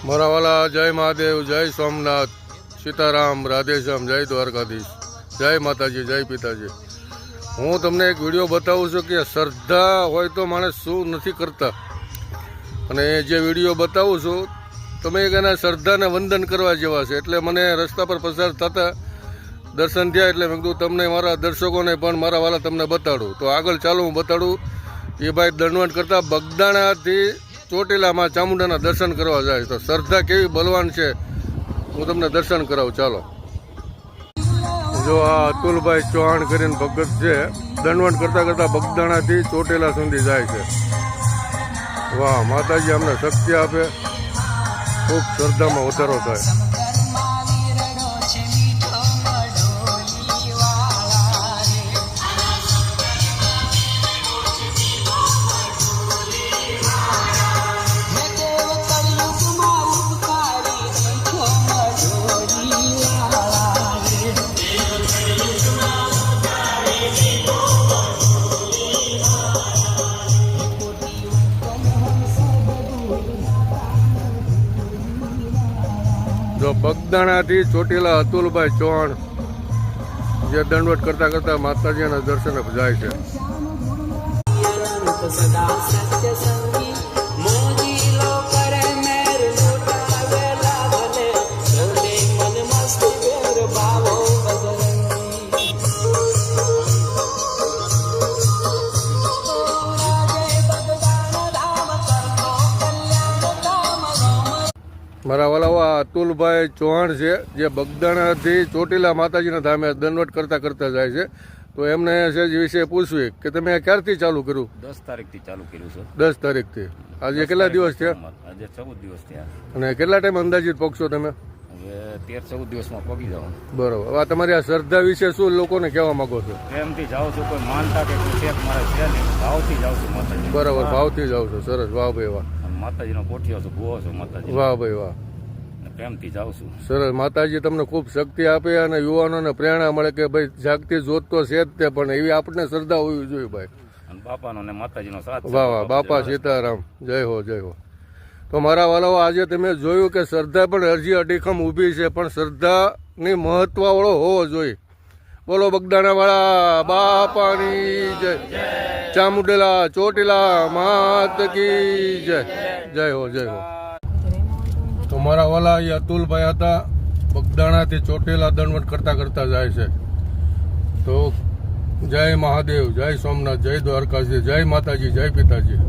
મારા વાલા જય મહાદેવ, જય સોમનાથ, સીતારામ, રાધેશ્યામ, જય દ્વારકાધીશ, જય માતાજી, જય પિતાજી. હું તમને એક વિડીયો બતાવું છું કે શ્રદ્ધા હોય તો માણસ શું નથી કરતા. અને જે વિડીયો બતાવું છું તમે એના શ્રદ્ધાને વંદન કરવા જેવા છે. એટલે મને રસ્તા પર પસાર થતા દર્શન થયા એટલે મેં કીધું તમને મારા દર્શકોને પણ મારા વાલા તમને બતાડું. તો આગળ ચાલો હું બતાડું. એ ભાઈ દંડવત કરતા બગદાણાથી ચોટીલામાં ચામુંડાના દર્શન કરવા જાય. તો શ્રદ્ધા કેવી બલવાન છે હું તમને દર્શન કરાવું. ચાલો. જો આ અતુલભાઈ ચૌહાણ કરીને ભગત છે, દંડવત કરતા કરતા બગદાણાથી ચોટીલા સુધી જાય છે. વાહ, માતાજી અમને શક્તિ આપે, ખૂબ શ્રદ્ધામાં વધારો થાય. જો બગદાણાથી ચોટીલા અતુલભાઈ ચૌહાણ જે દંડવત કરતા કરતા માતાજીના દર્શને જાય છે. મારા વાલા અતુલભાઈ ચૌહાણ છે જે બગદાણાથી ચોટીલા માતાજીના ધામે દંડવત કરતા કરતા જાય છે. તો એમને સેજ વિશે પૂછવી કે તમે ક્યારથી ચાલુ કર્યું? 10 તારીખથી ચાલુ કર્યું છે. 10 તારીખથી. આજે કેટલા દિવસ થયા? આજે 14 દિવસ થયા. અને કેટલા ટાઈમ અંદાજિત પગશો તમે? હવે 13-14 દિવસમાં પગી જાઉં. બરોબર. હવે તમારી આ શ્રદ્ધા વિશે શું લોકોને કહેવા માંગો છો? પ્રેમથી જાઉં છું, કોઈ માનતા કે કોઈ શેખ મારે છે નહીં, ભાવથી જાઉં છું માતાજી. બરાબર, ભાવથી જાઉં છું. સરસ. વાહ ભાઈ વાહ. માતાજીનો કોઠિયો છું, ભૂવો છું માતાજી. વાહ ભાઈ વાહ. પ્રેમથી જાઉં છું. સરસ. માતાજી તમને ખૂબ શક્તિ આપે અને યુવાનોને પ્રેરણા મળે કે ભાઈ જાગતી જોત તો છે જ તે, પણ એવી આપણે શ્રદ્ધા હોવી જોઈએ ભાઈ. અને બાપાનો ને માતાજીનો સાથ. વાહ વાહ. બાપા સીતારામ, જય હો, જય હો. તો મારા વાલાઓ, આજે તમે જોયું કે શ્રદ્ધા પણ અરજી અડીખમ ઊભી છે, પણ શ્રદ્ધાની મહત્વવાળો હોવો જોઈએ. બોલો બગદાણા વાળા બાપાની જય, ચામુંડેલા ચોટીલા માત કી જય, જય હો, જય હો. તો મારા વાલા એ અતુલભાઈ હતા, બગદાણાથી ચોટીલા દંડવત કરતા કરતા જાય છે. તો જય મહાદેવ, જય સોમનાથ, જય દ્વારકાજી, જય માતાજી, જય પિતાજી.